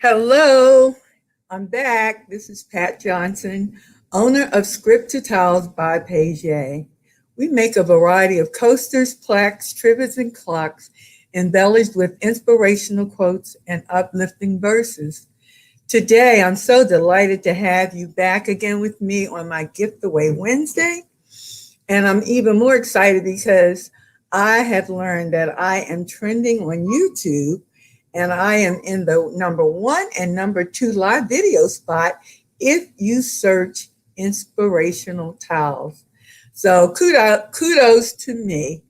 Hello, I'm back. This is Pat Johnson, owner of Script to Tiles by Page. We make a variety of coasters, plaques, trivets, and clocks embellished with inspirational quotes and uplifting verses. Today, I'm so delighted to have you back again with me on my Gift Away Wednesday. And I'm even more excited because I have learned that I am trending on YouTube and I am in the number one and number two live video spot if you search inspirational towels. So kudos to me.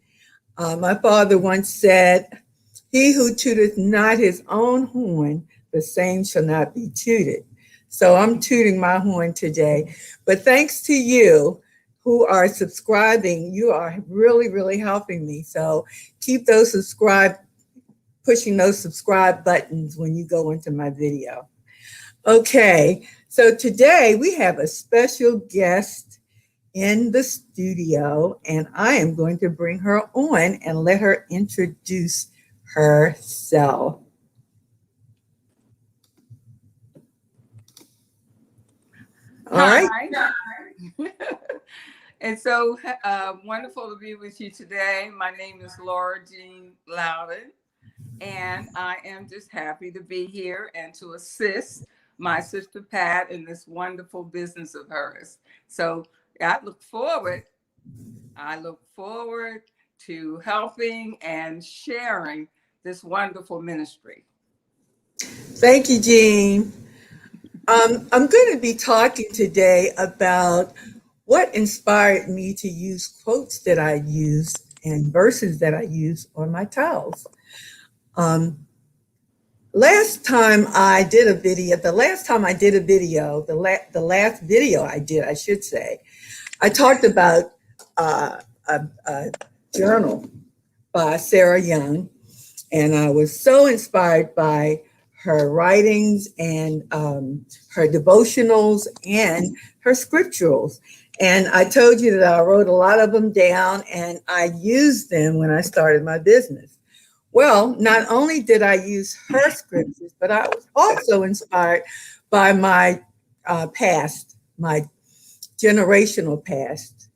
My father once said, "He who tooteth not his own horn, the same shall not be tooted." So I'm tooting my horn today. But thanks to you who are subscribing, you are really, really helping me. So keep pushing those subscribe buttons when you go into my video. Okay, so today we have a special guest in the studio, and I am going to bring her on and let her introduce herself. All right. Hi. It's so wonderful to be with you today. My name is Laura Jean Louden, and I am just happy to be here and to assist my sister Pat in this wonderful business of hers. So I look forward. I look forward to helping and sharing this wonderful ministry. Thank you, Jean. I'm going to be talking today about what inspired me to use quotes that I use and verses that I use on my towels. Last time I did a video, the last video I did, I should say, I talked about a journal by Sarah Young, and I was so inspired by her writings and her devotionals and her scripturals. And I told you that I wrote a lot of them down and I used them when I started my business. Well, not only did I use her scriptures, but I was also inspired by my past, my generational past.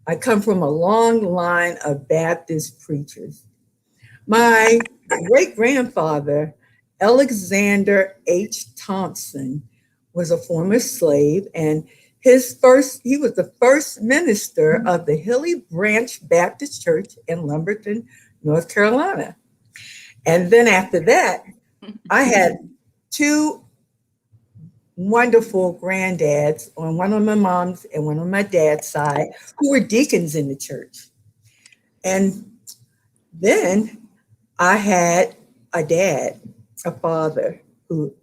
I come from a long line of Baptist preachers. My great grandfather, Alexander H. Thompson, was a former slave, and he was the first minister of the Hilly Branch Baptist Church in Lumberton, North Carolina. And then after that, I had two wonderful granddads on one of my mom's and one on my dad's side who were deacons in the church. And then I had a father who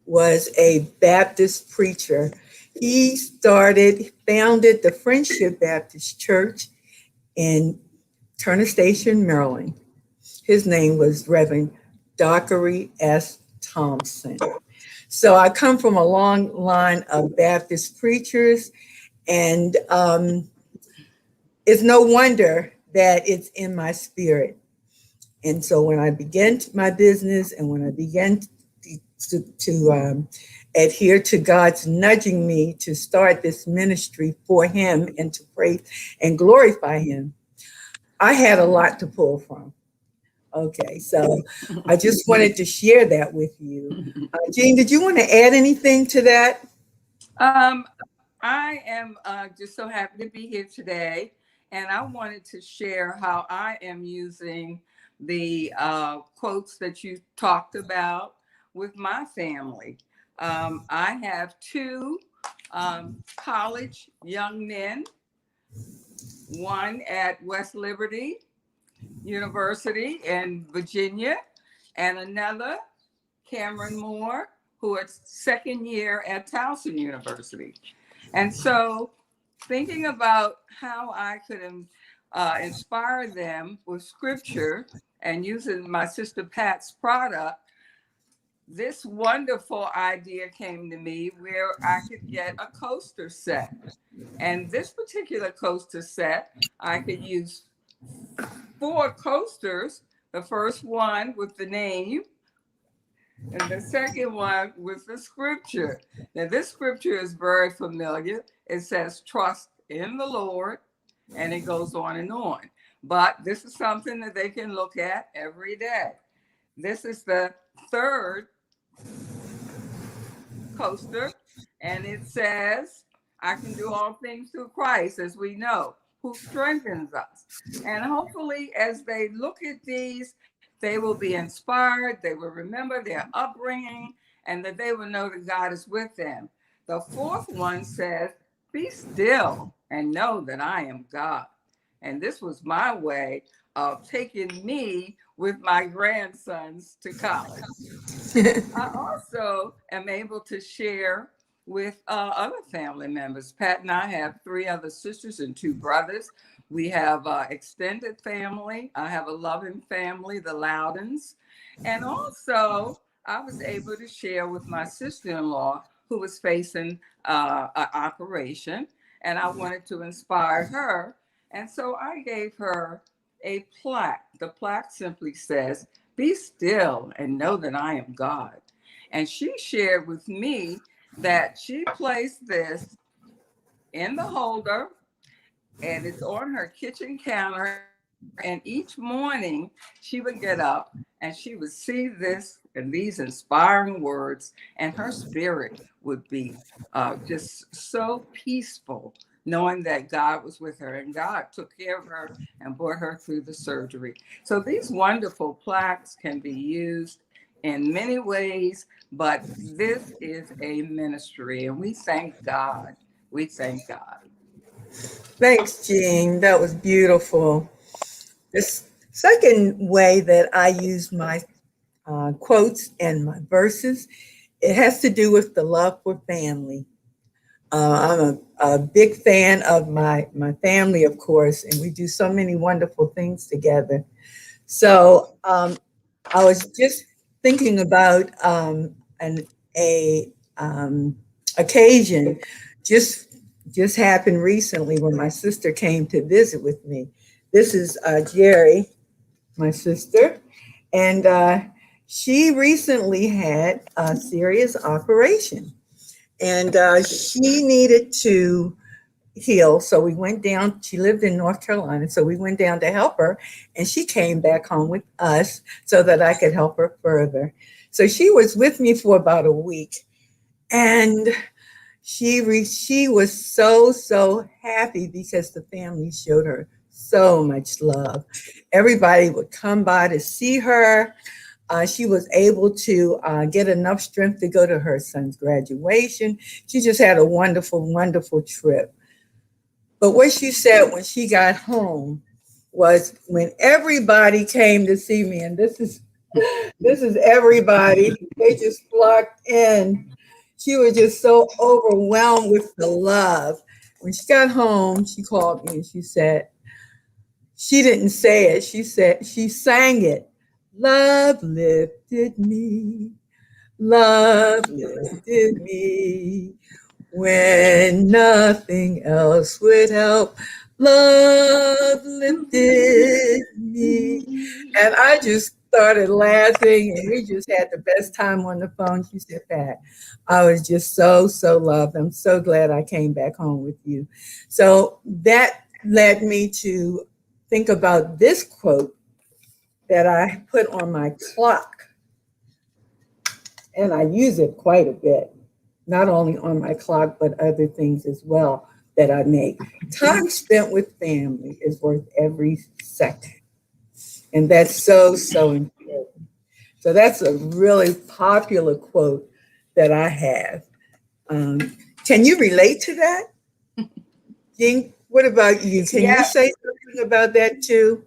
was a Baptist preacher. He founded the Friendship Baptist Church in Turner Station, Maryland. His name was Reverend Dockery S. Thompson. So I come from a long line of Baptist preachers, and it's no wonder that it's in my spirit. And so when I began my business and when I began to adhere to God's nudging me to start this ministry for him and to praise and glorify him, I had a lot to pull from. Okay, so I just wanted to share that with you. Jean, did you want to add anything to that? I am just so happy to be here today, and I wanted to share how I am using the quotes that you talked about with my family. I have two college young men, one at West Liberty University in Virginia, and another, Cameron Moore, who is second year at Towson University. And so thinking about how I could inspire them with scripture and using my sister Pat's product, this wonderful idea came to me where I could get a coaster set. And this particular coaster set, I could use 4 coasters. The first one with the name And the second one was the scripture. Now, this scripture is very familiar. It says, trust in the Lord, and it goes on and on. But this is something that they can look at every day. This is the third coaster, and it says, I can do all things through Christ, as we know, who strengthens us. And hopefully, as they look at these, they will be inspired, they will remember their upbringing, and that they will know that God is with them. The fourth one says, be still and know that I am God. And this was my way of taking me with my grandsons to college. I also am able to share with other family members. Pat and I have three other sisters and two brothers. We have extended family. I have a loving family, the Loudens. And also, I was able to share with my sister-in-law who was facing an operation, and I wanted to inspire her. And so I gave her a plaque. The plaque simply says, be still and know that I am God. And she shared with me that she placed this in the holder and it's on her kitchen counter. And each morning she would get up and she would see this and these inspiring words, and her spirit would be just so peaceful, knowing that God was with her and God took care of her and brought her through the surgery. So these wonderful plaques can be used in many ways, but this is a ministry, and we thank God. We thank God. Thanks, Jean. That was beautiful. This second way that I use my quotes and my verses, it has to do with the love for family. I'm a big fan of my family, of course, and we do so many wonderful things together. So I was just thinking about an a occasion just just happened recently when my sister came to visit with me. This is Jerry, my sister, and she recently had a serious operation, and she needed to heal. So we went down. She lived in North Carolina, so we went down to help her, and she came back home with us so that I could help her further. So she was with me for about a week, and she was so happy because the family showed her so much love. Everybody would come by to see her. She was able to get enough strength to go to her son's graduation. She just had a wonderful trip. But what she said when she got home was, when everybody came to see me, and this is everybody, they just flocked in. She was just so overwhelmed with the love. When she got home, she called me and she said, she didn't say it, she said, she sang it. Love lifted me, love lifted me. When nothing else would help, love lifted me. And I just started laughing, and we just had the best time on the phone. She said, Pat, I was just so loved. I'm so glad I came back home with you. So that led me to think about this quote that I put on my clock, and I use it quite a bit, not only on my clock, but other things as well that I make. Time spent with family is worth every second. And that's so important. So that's a really popular quote that I have. Um, can you relate to that? Jean, what about you? Can you Yeah, say something about that too?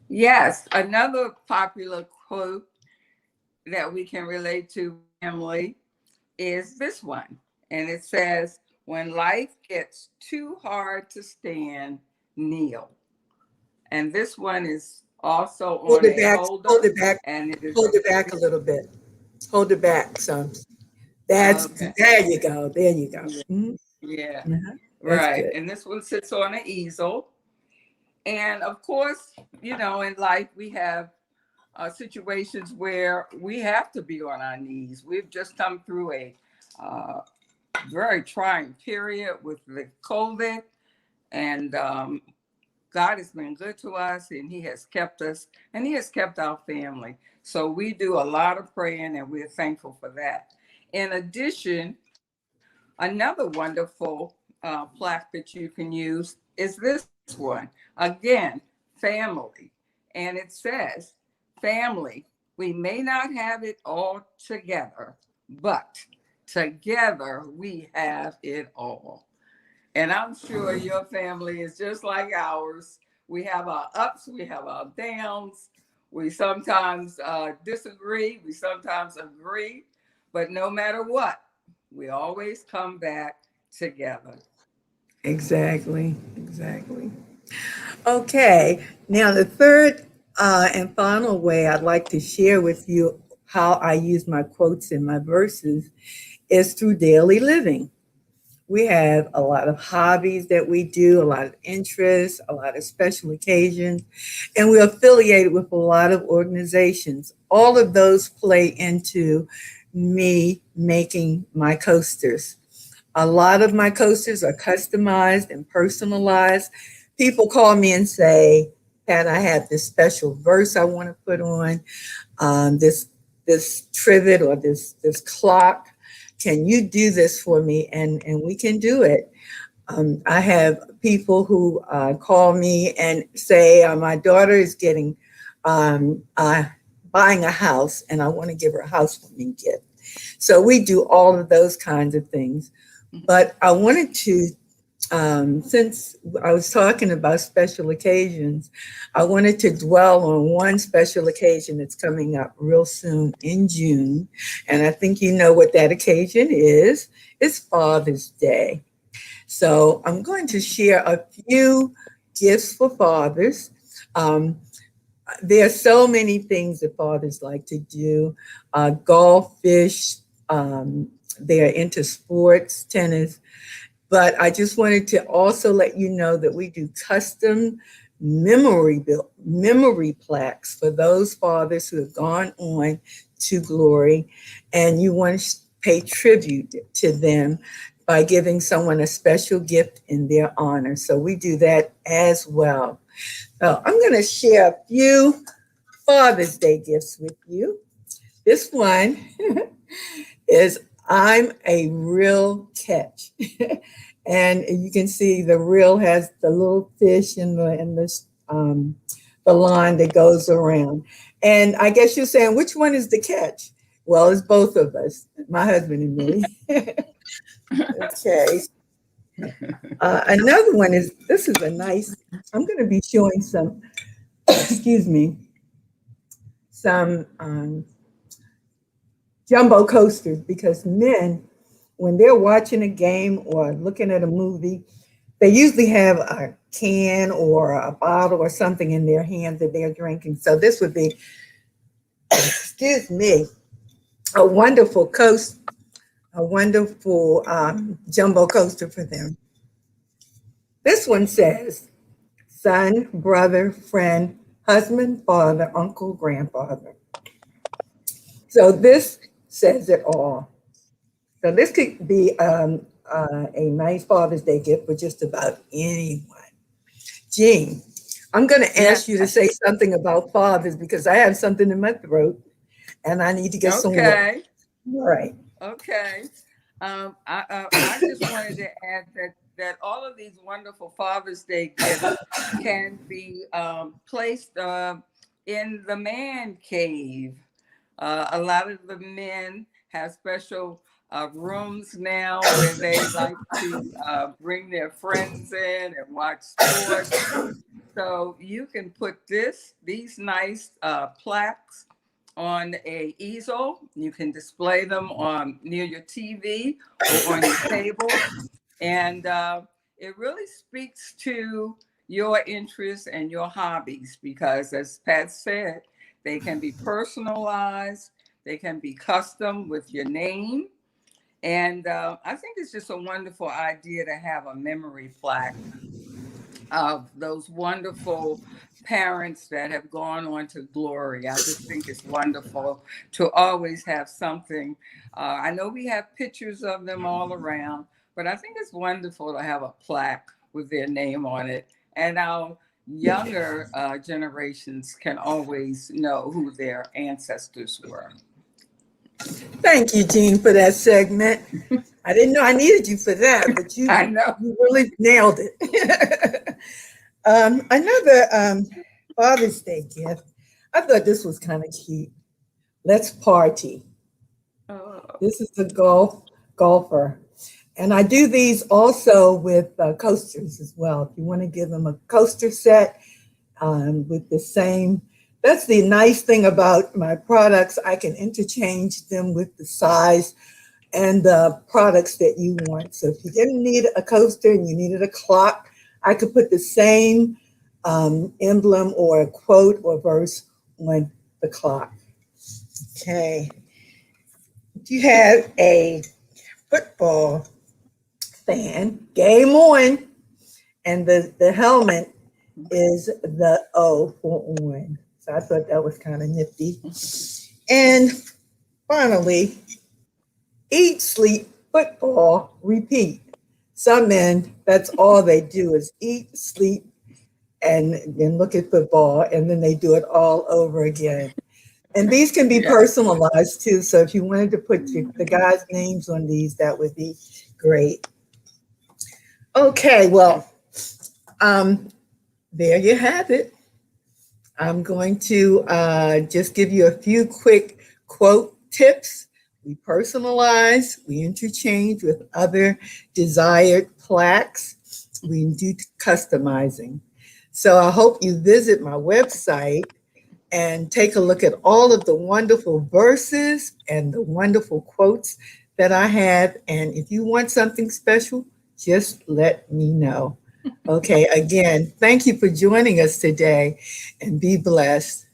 yes. Another popular quote that we can relate to family is this one. And it says, when life gets too hard to stand, kneel. And this one is also Hold on it a back, hold holder, it back, and it is hold it back a little bit. Hold it back. So that's, okay. there you go. There you go. Yeah, Mhm. yeah, Uh-huh. That's right. good. And this one sits on an easel. And of course, in life we have situations where we have to be on our knees. We've just come through a uh, very trying period with the COVID, and God has been good to us, and He has kept us, and He has kept our family. So we do a lot of praying, and we're thankful for that. In addition, another wonderful plaque that you can use is this one. Again, family. And it says, family, we may not have it all together, but together we have it all. And I'm sure your family is just like ours. We have our ups, we have our downs. We sometimes disagree, we sometimes agree, but no matter what, we always come back together. Exactly. Exactly. Okay. Now, the third and final way I'd like to share with you how I use my quotes in my verses is through daily living. We have a lot of hobbies that we do, a lot of interests, a lot of special occasions, and we're affiliated with a lot of organizations. All of those play into me making my coasters. A lot of my coasters are customized and personalized. People call me and say, Pat, I have this special verse I want to put on this trivet or this clock. Can you do this for me? And we can do it. I have people who call me and say, my daughter is getting buying a house, and I want to give her a housewarming gift. So we do all of those kinds of things. But I wanted to, since I was talking about special occasions, I wanted to dwell on one special occasion that's coming up real soon in June. And I think you know what that occasion is. It's Father's Day. So I'm going to share a few gifts for fathers. Um, there are so many things that fathers like to do: golf, fish. They're into sports, tennis. But I just wanted to also let you know that we do custom memory plaques for those fathers who have gone on to glory, and you want to pay tribute to them by giving someone a special gift in their honor. So we do that as well. So I'm going to share a few Father's Day gifts with you. This one is I'm a real catch. And you can see the reel has the little fish and the line that goes around. And I guess you're saying, which one is the catch? Well, it's both of us, my husband and me. Okay. Another one is, this is a nice, I'm going to be showing some, excuse me, some jumbo coasters, because men, when they're watching a game or looking at a movie, they usually have a can or a bottle or something in their hand that they're drinking. So this would be, excuse me, a wonderful a wonderful jumbo coaster for them. This one says, son, brother, friend, husband, father, uncle, grandfather. So this says it all. So this could be a nice Father's Day gift for just about anyone. Jean, I'm going to Yes. ask you to say something about fathers because I have something in my throat and I need to get some water. Okay. All right. Okay. I just wanted to add that all of these wonderful Father's Day gifts can be placed in the man cave. A lot of the men have special rooms now where they like to bring their friends in and watch sports. So you can put these nice plaques on a easel. You can display them on near your TV or on your table, and it really speaks to your interests and your hobbies because, as Pat said, they can be personalized, they can be custom with your name, and I think it's just a wonderful idea to have a memory plaque of those wonderful parents that have gone on to glory. I just think it's wonderful to always have something. I know we have pictures of them all around, but I think it's wonderful to have a plaque with their name on it. And our younger generations can always know who their ancestors were. Thank you, Jean, for that segment. I didn't know I needed you for that, but you, I know. you really nailed it. Another Father's Day gift. I thought this was kind of cute. Let's party. Oh, This is a golfer. And I do these also with coasters as well. If you want to give them a coaster set with the same, that's the nice thing about my products. I can interchange them with the size and the products that you want. So if you didn't need a coaster and you needed a clock, I could put the same emblem or a quote or verse on the clock. Okay. If you have a football fan, game on, and the helmet is the O for on. So I thought that was kind of nifty. And finally, eat, sleep, football, repeat. Some men, that's all they do is eat, sleep, and then look at football, and then they do it all over again. And these can be yeah. personalized too. So if you wanted to put the guys' names on these, that would be great. Okay, well, there you have it. I'm going to just give you a few quick quote tips. We personalize, we interchange with other desired plaques, we do customizing. So I hope you visit my website and take a look at all of the wonderful verses and the wonderful quotes that I have. And if you want something special, just let me know. Okay, again, thank you for joining us today and be blessed.